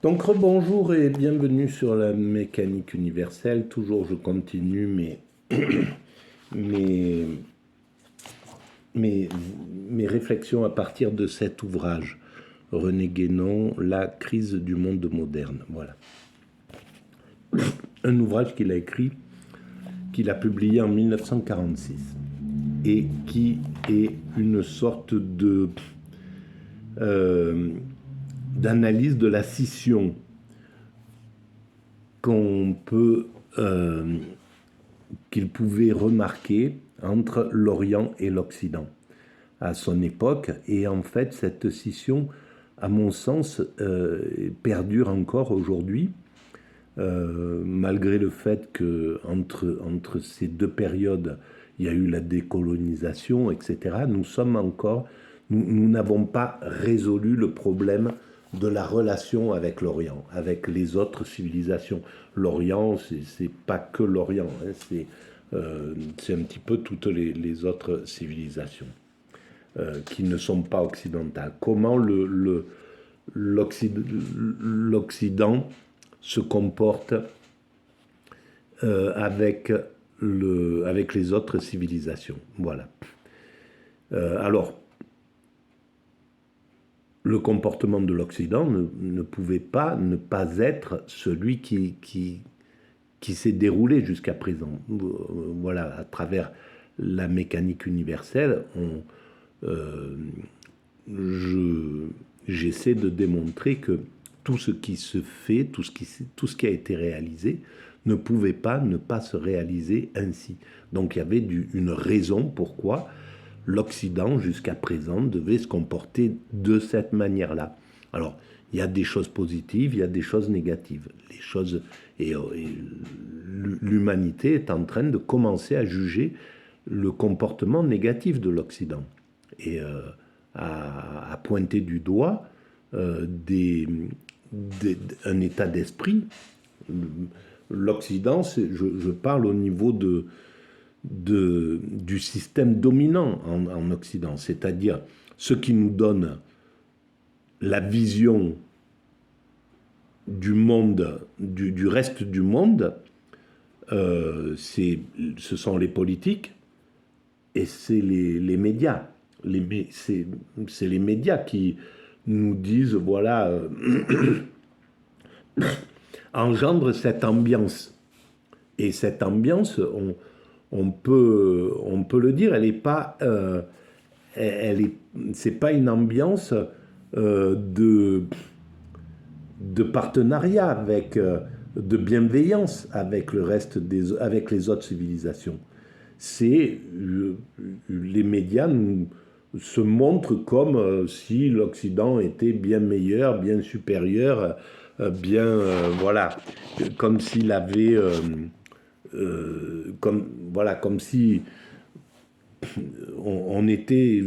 Donc rebonjour et bienvenue sur la mécanique universelle. Toujours je continue mes, mes, mes réflexions à partir de cet ouvrage. René Guénon, La crise du monde moderne. Voilà. Un ouvrage qu'il a écrit, qu'il a publié en 1946 et qui est une sorte euh, d'analyse de la scission qu'on peut qu'il pouvait remarquer entre l'Orient et l'Occident à son époque. Et en fait, cette scission, à mon sens, perdure encore aujourd'hui, malgré le fait que entre ces deux périodes, il y a eu la décolonisation, etc. Nous n'avons pas résolu le problème de la relation avec l'Orient, avec les autres civilisations. L'Orient, c'est pas que l'Orient, hein, c'est un petit peu toutes les autres civilisations qui ne sont pas occidentales. Comment l'Occident se comporte avec les autres civilisations. Voilà. Alors, le comportement de l'Occident ne pouvait pas ne pas être celui qui s'est déroulé jusqu'à présent. Voilà, à travers la mécanique universelle, j'essaie de démontrer que tout ce qui se fait, tout ce qui a été réalisé, ne pouvait pas ne pas se réaliser ainsi. Donc il y avait une raison pourquoi l'Occident, jusqu'à présent, devait se comporter de cette manière-là. Alors, il y a des choses positives, il y a des choses négatives. Et l'humanité est en train de commencer à juger le comportement négatif de l'Occident et à pointer du doigt un état d'esprit. L'Occident, je parle au niveau du système dominant en Occident, c'est-à-dire ce qui nous donne la vision du monde, du reste du monde, ce sont les politiques et c'est les médias. C'est les médias qui nous disent, voilà, engendre cette ambiance. Et cette ambiance, on peut le dire, elle n'est pas, c'est pas une ambiance de partenariat de bienveillance avec avec les autres civilisations. Les médias se montrent comme si l'Occident était bien meilleur, bien supérieur, voilà, comme s'il avait comme si on était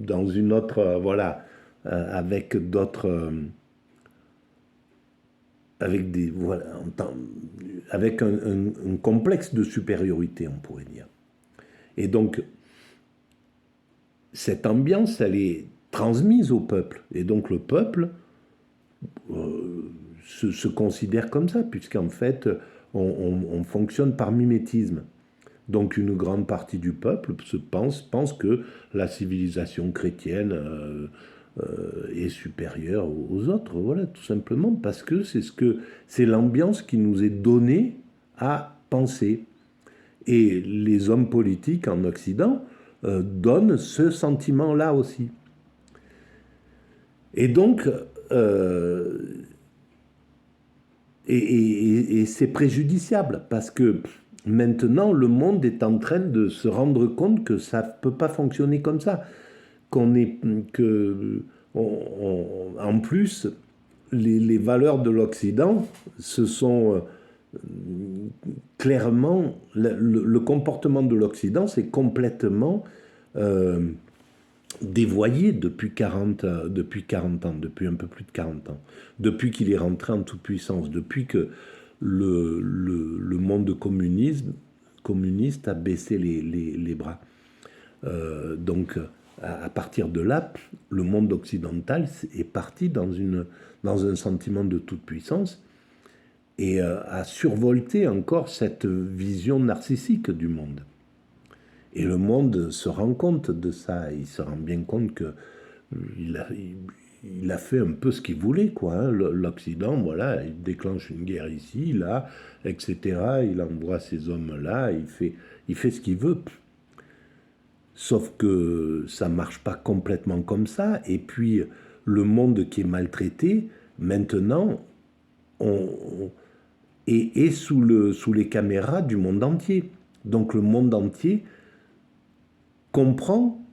dans une autre, avec d'autres, voilà, avec un complexe de supériorité, on pourrait dire. Et donc, cette ambiance, elle est transmise au peuple. Et donc, le peuple se considère comme ça, puisqu'en fait, on fonctionne par mimétisme. Donc une grande partie du peuple pense que la civilisation chrétienne est supérieure aux autres, voilà, tout simplement parce que c'est l'ambiance qui nous est donnée à penser. Et les hommes politiques en Occident donnent ce sentiment-là aussi. Et donc, et c'est préjudiciable parce que maintenant, le monde est en train de se rendre compte que ça ne peut pas fonctionner comme ça. Qu'on est, que, En plus, les valeurs de l'Occident, ce sont clairement, le comportement de l'Occident, c'est complètement dévoyé depuis 40 ans, depuis un peu plus de 40 ans, depuis qu'il est rentré en toute puissance, depuis que le monde communiste a baissé les bras. Donc, à partir de là, le monde occidental est parti dans un sentiment de toute puissance et a survolté encore cette vision narcissique du monde. Et le monde se rend compte de ça, il se rend bien compte qu'il a fait un peu ce qu'il voulait, quoi. Hein. L'Occident, voilà, il déclenche une guerre ici, là, etc. Il envoie ces hommes-là, il fait ce qu'il veut. Sauf que ça ne marche pas complètement comme ça. Et puis, le monde qui est maltraité, maintenant, est sous les caméras du monde entier. Donc, le monde entier comprend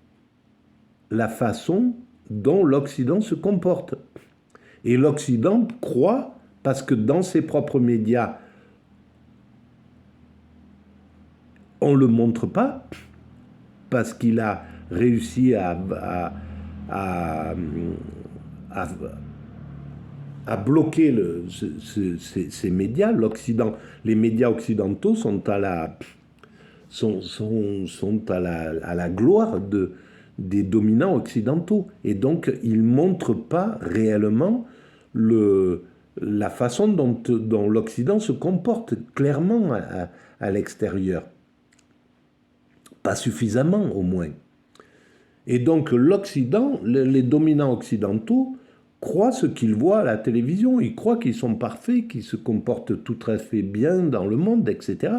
la façon dont l'Occident se comporte. Et l'Occident croit, parce que dans ses propres médias, on ne le montre pas, parce qu'il a réussi à bloquer ces médias. L'Occident, les médias occidentaux sont à la gloire des dominants occidentaux. Et donc, ils ne montrent pas réellement la façon dont l'Occident se comporte clairement à l'extérieur. Pas suffisamment, au moins. Et donc, l'Occident, les dominants occidentaux, croient ce qu'ils voient à la télévision. Ils croient qu'ils sont parfaits, qu'ils se comportent tout à fait bien dans le monde, etc.,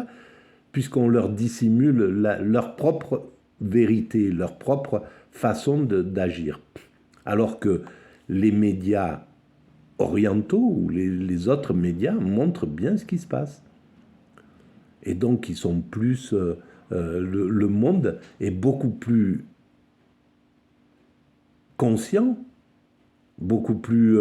puisqu'on leur dissimule leur propre vérité, leur propre façon d'agir. Alors que les médias orientaux ou les autres médias montrent bien ce qui se passe. Et donc, ils sont plus... le monde est beaucoup plus conscient, beaucoup plus,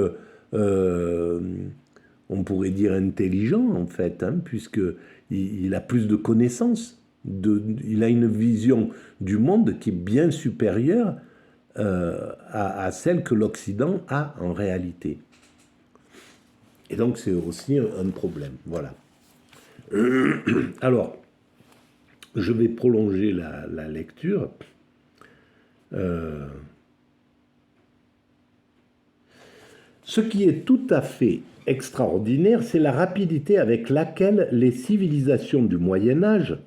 on pourrait dire, intelligent, en fait, hein, puisqu'il a plus de connaissances. Il a une vision du monde qui est bien supérieure à celle que l'Occident a en réalité. Et donc, c'est aussi un problème. Voilà. Alors, je vais prolonger la lecture. Ce qui est tout à fait extraordinaire, c'est la rapidité avec laquelle la civilisation du Moyen-Âge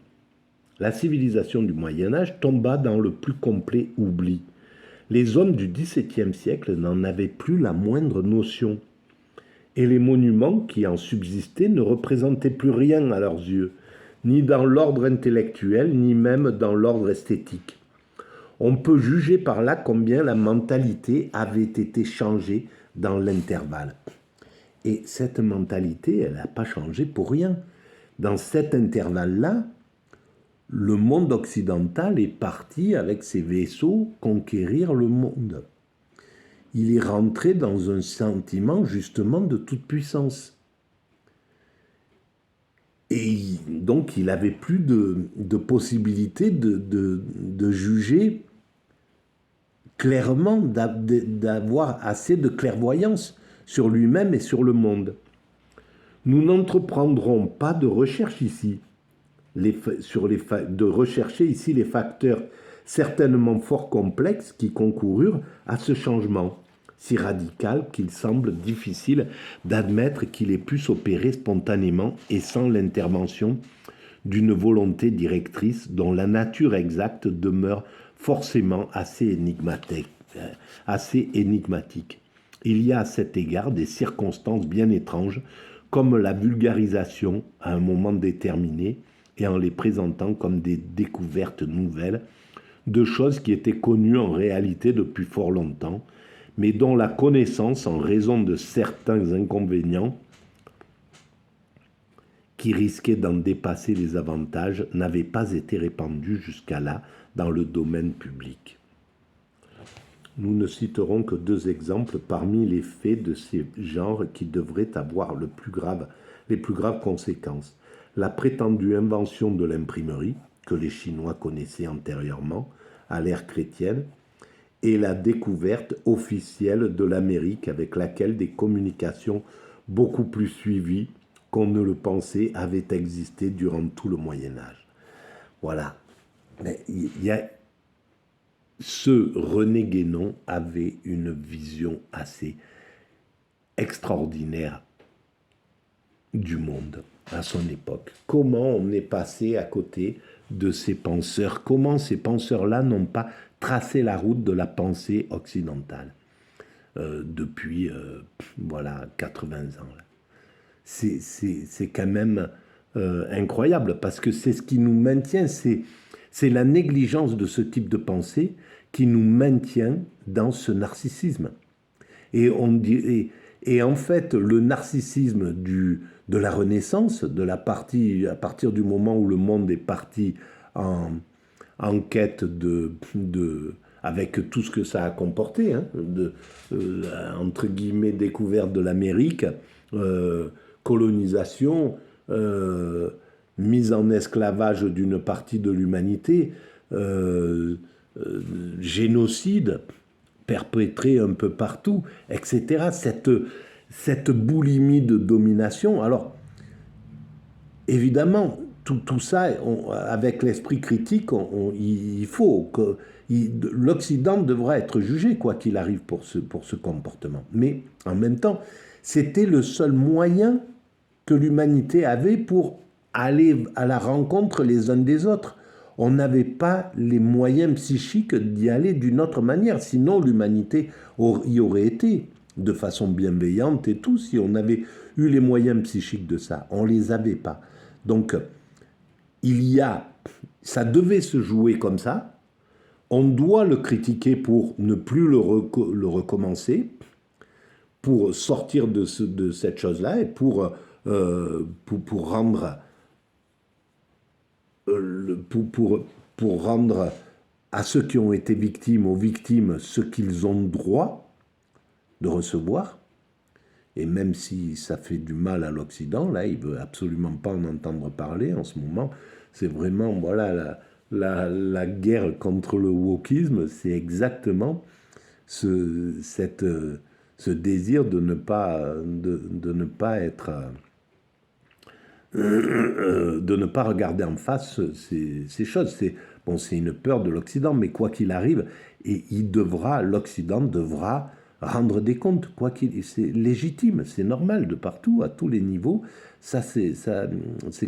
tomba dans le plus complet oubli. Les hommes du XVIIe siècle n'en avaient plus la moindre notion. Et les monuments qui en subsistaient ne représentaient plus rien à leurs yeux, ni dans l'ordre intellectuel, ni même dans l'ordre esthétique. On peut juger par là combien la mentalité avait été changée dans l'intervalle. Et cette mentalité, elle n'a pas changé pour rien. Dans cet intervalle-là, le monde occidental est parti avec ses vaisseaux conquérir le monde. Il est rentré dans un sentiment justement de toute puissance. Et donc il n'avait plus de possibilité de juger clairement, d'avoir assez de clairvoyance sur lui-même et sur le monde. Nous n'entreprendrons pas de recherche ici, de rechercher ici les facteurs certainement fort complexes qui concoururent à ce changement, si radical qu'il semble difficile d'admettre qu'il ait pu s'opérer spontanément et sans l'intervention d'une volonté directrice dont la nature exacte demeure forcément assez énigmatique. Il y a à cet égard des circonstances bien étranges, comme la vulgarisation à un moment déterminé et en les présentant comme des découvertes nouvelles de choses qui étaient connues en réalité depuis fort longtemps, mais dont la connaissance, en raison de certains inconvénients qui risquaient d'en dépasser les avantages, n'avait pas été répandue jusqu'à là dans le domaine public. Nous ne citerons que 2 exemples parmi les faits de ces genres qui devraient avoir les plus graves conséquences. La prétendue invention de l'imprimerie, que les Chinois connaissaient antérieurement à l'ère chrétienne, et la découverte officielle de l'Amérique avec laquelle des communications beaucoup plus suivies qu'on ne le pensait avaient existé durant tout le Moyen-Âge. Voilà. Mais il y a ce René Guénon avait une vision assez extraordinaire du monde à son époque. Comment on est passé à côté de ces penseurs, comment ces penseurs-là n'ont pas tracé la route de la pensée occidentale depuis voilà 80 ans. C'est quand même incroyable parce que c'est ce qui nous maintient, c'est la négligence de ce type de pensée qui nous maintient dans ce narcissisme. Et, et en fait, le narcissisme de la Renaissance, de la partie, à partir du moment où le monde est parti en quête avec tout ce que ça a comporté, hein, entre guillemets, découverte de l'Amérique, colonisation, mise en esclavage d'une partie de l'humanité, génocide perpétré un peu partout, etc. Cette boulimie de domination. Alors, évidemment, tout ça, avec l'esprit critique, il faut que l'Occident devra être jugé, quoi qu'il arrive, pour ce comportement. Mais en même temps, c'était le seul moyen que l'humanité avait pour aller à la rencontre les uns des autres. On n'avait pas les moyens psychiques d'y aller d'une autre manière, sinon l'humanité y aurait été de façon bienveillante et tout, si on avait eu les moyens psychiques de ça. On ne les avait pas. Donc, ça devait se jouer comme ça. On doit le critiquer pour ne plus le recommencer, pour sortir de cette chose-là et pour rendre pour rendre à ceux qui ont été victimes, aux victimes, ce qu'ils ont droit de recevoir. Et même si ça fait du mal à l'Occident, là, il ne veut absolument pas en entendre parler en ce moment. C'est vraiment, voilà, la guerre contre le wokisme, c'est exactement ce désir de ne pas être... de ne pas regarder en face ces choses. C'est une peur de l'Occident, mais quoi qu'il arrive, et l'Occident devra rendre des comptes, c'est légitime, c'est normal de partout, à tous les niveaux. C'est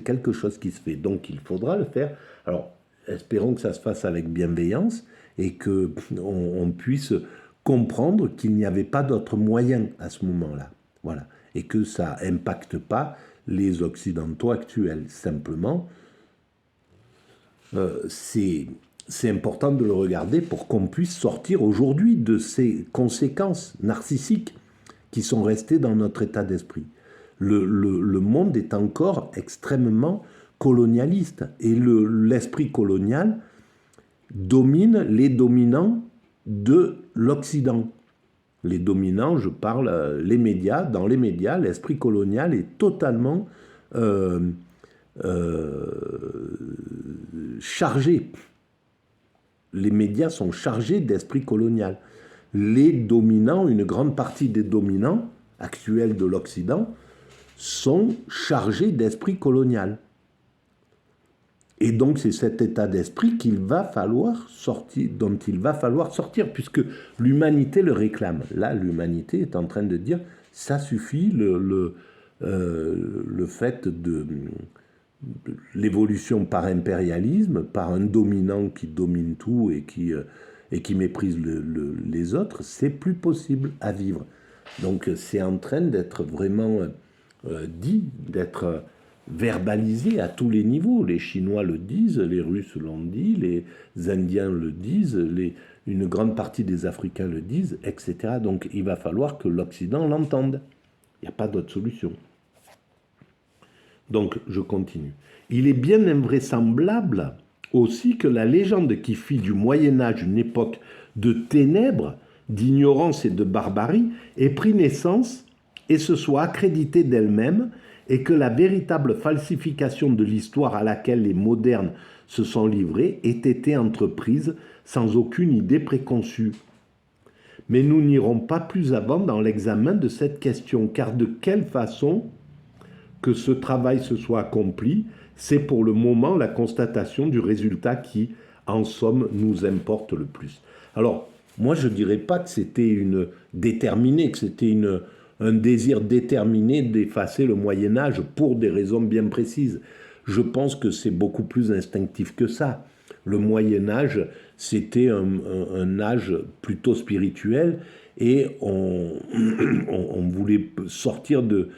quelque chose qui se fait, donc il faudra le faire. Alors, espérons que ça se fasse avec bienveillance et que on puisse comprendre qu'il n'y avait pas d'autre moyen à ce moment-là. Voilà. Et que ça n'impacte pas les Occidentaux actuels. Simplement, c'est important de le regarder pour qu'on puisse sortir aujourd'hui de ces conséquences narcissiques qui sont restées dans notre état d'esprit. Le monde est encore extrêmement colonialiste et l'esprit colonial domine les dominants de l'Occident. Les dominants, je parle, les médias. Dans les médias, l'esprit colonial est totalement chargé. Les médias sont chargés d'esprit colonial. Les dominants, une grande partie des dominants actuels de l'Occident sont chargés d'esprit colonial. Et donc c'est cet état d'esprit dont il va falloir sortir, puisque l'humanité le réclame. Là, l'humanité est en train de dire, ça suffit, le fait de l'évolution par impérialisme, par un dominant qui domine tout et qui méprise les autres, c'est plus possible à vivre. Donc c'est en train d'être vraiment dit, d'être verbalisé à tous les niveaux. Les Chinois le disent, les Russes l'ont dit, les Indiens le disent, une grande partie des Africains le disent, etc. Donc il va falloir que l'Occident l'entende. Il n'y a pas d'autre solution. Donc je continue. Il est bien invraisemblable aussi que la légende qui fit du Moyen-Âge une époque de ténèbres, d'ignorance et de barbarie ait pris naissance et se soit accréditée d'elle-même, et que la véritable falsification de l'histoire à laquelle les modernes se sont livrés ait été entreprise sans aucune idée préconçue. Mais nous n'irons pas plus avant dans l'examen de cette question, car de quelle façon que ce travail se soit accompli, c'est pour le moment la constatation du résultat qui, en somme, nous importe le plus. Alors, moi, je ne dirais pas que c'était déterminé, que c'était un désir déterminé d'effacer le Moyen-Âge pour des raisons bien précises. Je pense que c'est beaucoup plus instinctif que ça. Le Moyen-Âge, c'était un âge plutôt spirituel et on voulait sortir de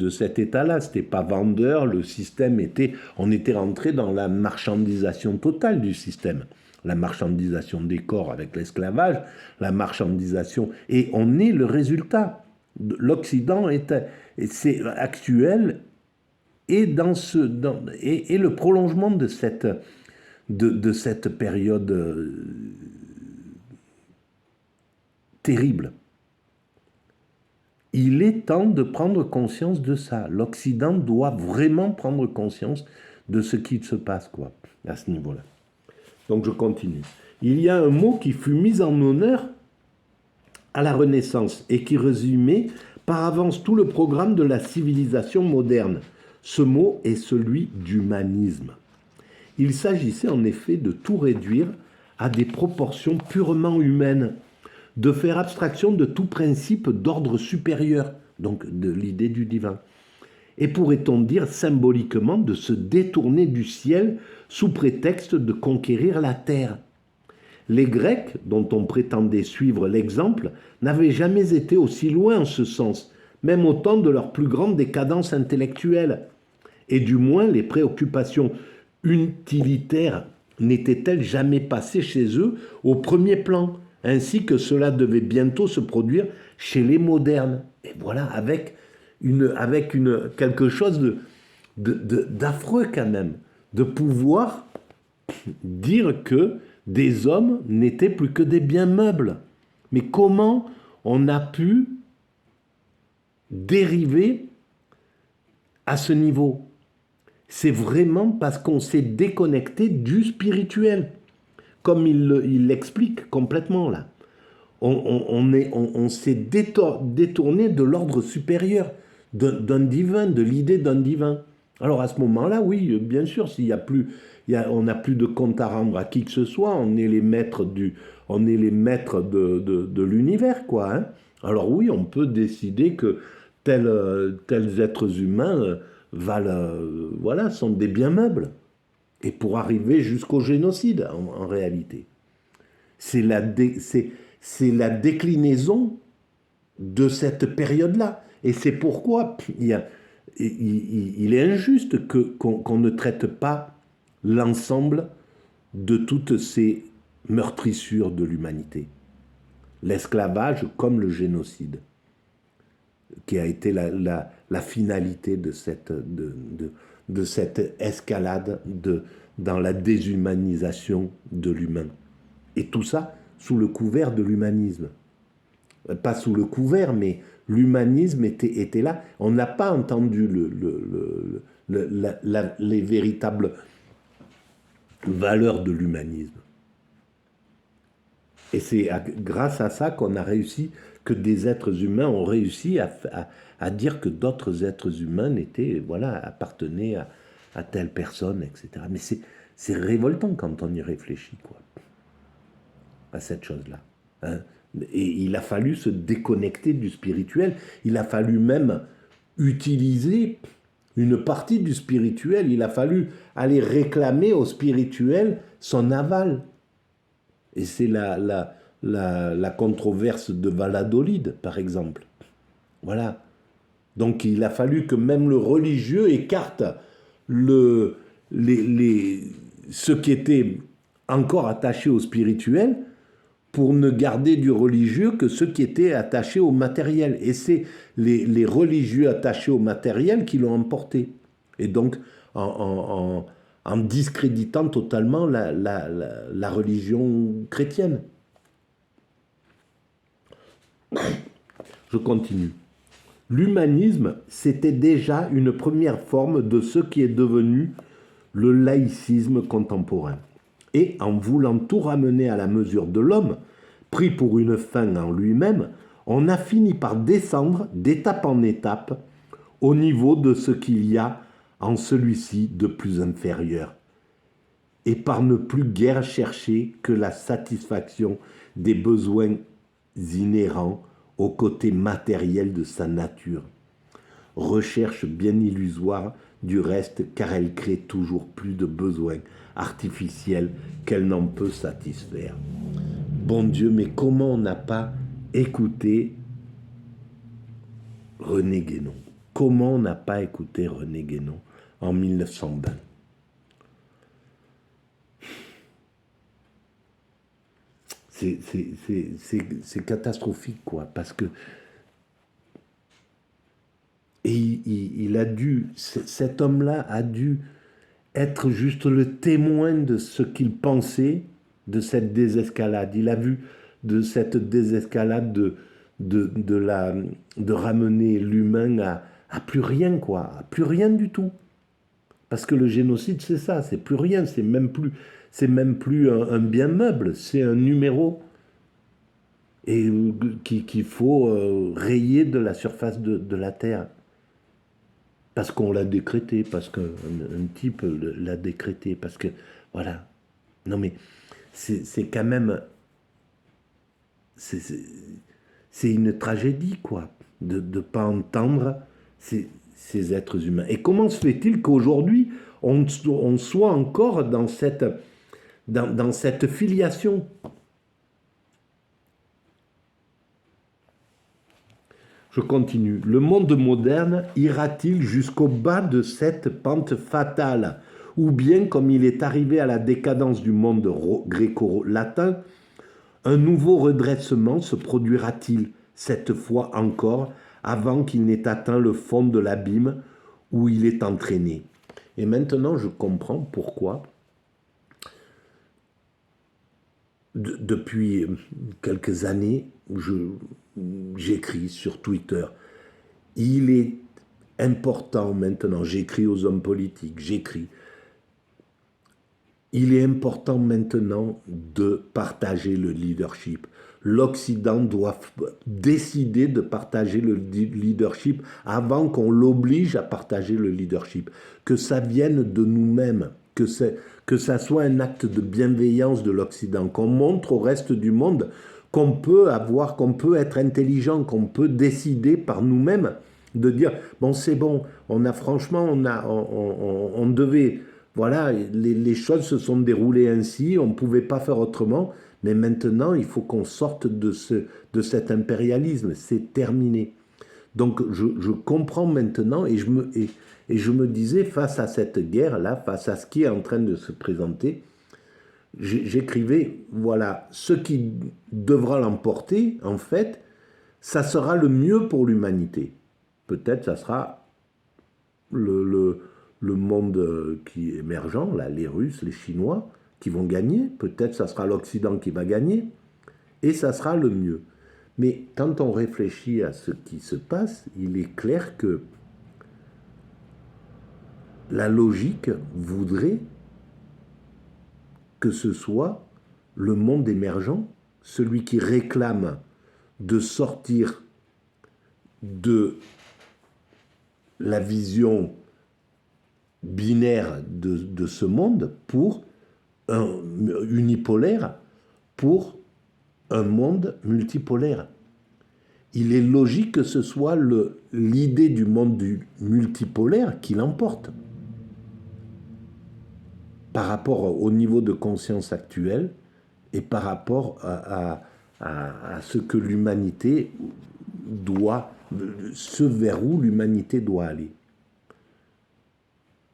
cet état-là. Ce n'était pas vendeur, le système était... On était rentré dans la marchandisation totale du système. La marchandisation des corps avec l'esclavage, la marchandisation... Et on est le résultat. L'Occident c'est actuel et, et le prolongement de cette période terrible. Il est temps de prendre conscience de ça. L'Occident doit vraiment prendre conscience de ce qui se passe, quoi, à ce niveau-là. Donc je continue. Il y a un mot qui fut mis en honneur à la Renaissance et qui résumait par avance tout le programme de la civilisation moderne. Ce mot est celui d'humanisme. Il s'agissait en effet de tout réduire à des proportions purement humaines, de faire abstraction de tout principe d'ordre supérieur, donc de l'idée du divin. Et pourrait-on dire symboliquement de se détourner du ciel sous prétexte de conquérir la terre. Les Grecs, dont on prétendait suivre l'exemple, n'avaient jamais été aussi loin en ce sens, même au temps de leur plus grande décadence intellectuelle. Et du moins les préoccupations utilitaires n'étaient-elles jamais passées chez eux au premier plan, ainsi que cela devait bientôt se produire chez les modernes. Et voilà, avec quelque chose d'affreux quand même, de pouvoir dire que des hommes n'étaient plus que des biens meubles. Mais comment on a pu dériver à ce niveau? C'est vraiment parce qu'on s'est déconnecté du spirituel, comme il l'explique complètement là. On s'est détourné de l'ordre supérieur, d'un divin, de l'idée d'un divin. Alors à ce moment-là, oui, bien sûr, on n'a plus de compte à rendre à qui que ce soit, on est les maîtres de l'univers, quoi. Hein. Alors oui, on peut décider que tels êtres humains sont des biens meubles. Et pour arriver jusqu'au génocide, en réalité. C'est la déclinaison de cette période-là. Et c'est pourquoi il est injuste qu'on ne traite pas l'ensemble de toutes ces meurtrissures de l'humanité. L'esclavage comme le génocide, qui a été la finalité de cette escalade dans la déshumanisation de l'humain. Et tout ça sous le couvert de l'humanisme. Pas sous le couvert, mais l'humanisme était là. On n'a pas entendu les véritables valeurs de l'humanisme. Et c'est grâce à ça qu'on a réussi, que des êtres humains ont réussi à dire que d'autres êtres humains appartenaient à telle personne, etc. Mais c'est révoltant quand on y réfléchit, quoi, à cette chose-là. Hein. Et il a fallu se déconnecter du spirituel, il a fallu même utiliser une partie du spirituel, il a fallu aller réclamer au spirituel son aval. Et c'est la controverse de Valladolid, par exemple. Voilà. Donc il a fallu que même le religieux écarte ceux qui étaient encore attachés au spirituel pour ne garder du religieux que ceux qui étaient attachés au matériel. Et c'est les religieux attachés au matériel qui l'ont emporté. Et donc, en discréditant totalement la religion chrétienne. Je continue. L'humanisme, c'était déjà une première forme de ce qui est devenu le laïcisme contemporain. Et en voulant tout ramener à la mesure de l'homme, pris pour une fin en lui-même, on a fini par descendre d'étape en étape au niveau de ce qu'il y a en celui-ci de plus inférieur. et par ne plus guère chercher que la satisfaction des besoins inhérents au côté matériel de sa nature. Recherche bien illusoire du reste, car elle crée toujours plus de besoins artificiels qu'elle n'en peut satisfaire. Bon Dieu, mais comment on n'a pas écouté René Guénon? Comment on n'a pas écouté René Guénon en 1920? C'est catastrophique, quoi, parce que il a dû, cet homme-là a dû être juste le témoin de ce qu'il pensait de cette désescalade. Il a vu de cette désescalade de ramener l'humain à plus rien, quoi, à plus rien du tout. Parce que le génocide, c'est ça, c'est plus rien, c'est même plus un bien meuble, c'est un numéro et qu'il faut rayer de la surface de la Terre. Parce qu'on l'a décrété, parce qu'un type l'a décrété, parce que, voilà. Non mais, c'est quand même... C'est une tragédie, quoi, de ne pas entendre ces êtres humains. Et comment se fait-il qu'aujourd'hui, on soit encore dans cette filiation? Je continue. Le monde moderne ira-t-il jusqu'au bas de cette pente fatale? Ou bien, comme il est arrivé à la décadence du monde gréco-latin, un nouveau redressement se produira-t-il, cette fois encore, avant qu'il n'ait atteint le fond de l'abîme où il est entraîné? Et maintenant, je comprends pourquoi, depuis quelques années, j'écris sur Twitter. Il est important maintenant, j'écris aux hommes politiques, il est important maintenant de partager le leadership. L'Occident doit décider de partager le leadership avant qu'on l'oblige à partager le leadership. Que ça vienne de nous-mêmes, que ça soit un acte de bienveillance de l'Occident, qu'on montre au reste du monde qu'on peut être intelligent, qu'on peut décider par nous-mêmes de dire, bon c'est bon, on devait... Voilà, les choses se sont déroulées ainsi, on ne pouvait pas faire autrement, mais maintenant, il faut qu'on sorte de cet impérialisme, c'est terminé. Donc, je comprends maintenant et je me disais, face à cette guerre-là, face à ce qui est en train de se présenter, j'écrivais, voilà, ce qui devra l'emporter, en fait, ça sera le mieux pour l'humanité. Peut-être ça sera le monde qui est émergent, là, les Russes, les Chinois, qui vont gagner. Peut-être ça sera l'Occident qui va gagner. Et ça sera le mieux. Mais quand on réfléchit à ce qui se passe, il est clair que la logique voudrait que ce soit le monde émergent, celui qui réclame de sortir de la vision binaire de ce monde pour unipolaire, pour un monde multipolaire. Il est logique que ce soit l'idée du monde multipolaire qui l'emporte. Par rapport au niveau de conscience actuel et par rapport à ce que l'humanité doit, ce vers où l'humanité doit aller.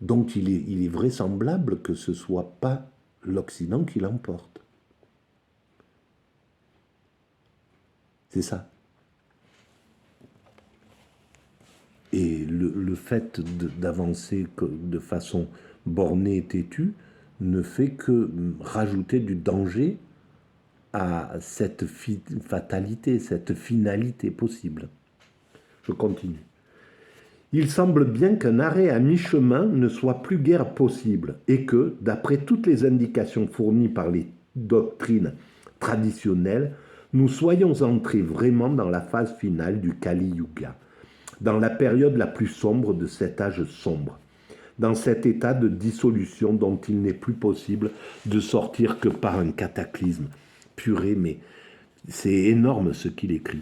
Donc il est vraisemblable que ce ne soit pas l'Occident qui l'emporte. C'est ça. Et le fait d'avancer de façon bornée et têtue ne fait que rajouter du danger à cette fatalité, cette finalité possible. Je continue. Il semble bien qu'un arrêt à mi-chemin ne soit plus guère possible et que, d'après toutes les indications fournies par les doctrines traditionnelles, nous soyons entrés vraiment dans la phase finale du Kali Yuga, dans la période la plus sombre de cet âge sombre. dans cet état de dissolution dont il n'est plus possible de sortir que par un cataclysme. Purée, mais c'est énorme ce qu'il écrit.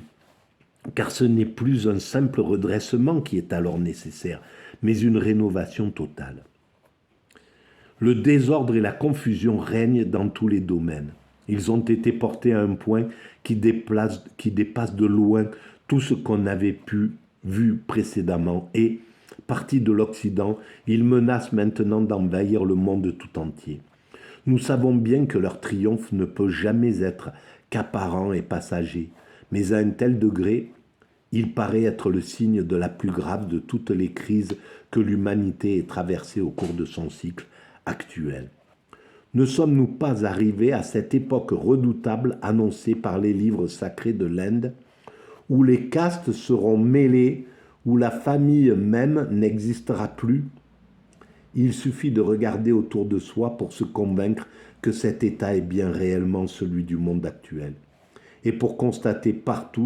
Car ce n'est plus un simple redressement qui est alors nécessaire, mais une rénovation totale. Le désordre et la confusion règnent dans tous les domaines. Ils ont été portés à un point qui dépasse de loin tout ce qu'on avait vu précédemment et, partis de l'Occident, ils menacent maintenant d'envahir le monde tout entier. Nous savons bien que leur triomphe ne peut jamais être qu'apparent et passager, mais à un tel degré, il paraît être le signe de la plus grave de toutes les crises que l'humanité ait traversées au cours de son cycle actuel. Ne sommes-nous pas arrivés à cette époque redoutable annoncée par les livres sacrés de l'Inde, où les castes seront mêlées, où la famille même n'existera plus? Il suffit de regarder autour de soi pour se convaincre que cet état est bien réellement celui du monde actuel, et pour constater partout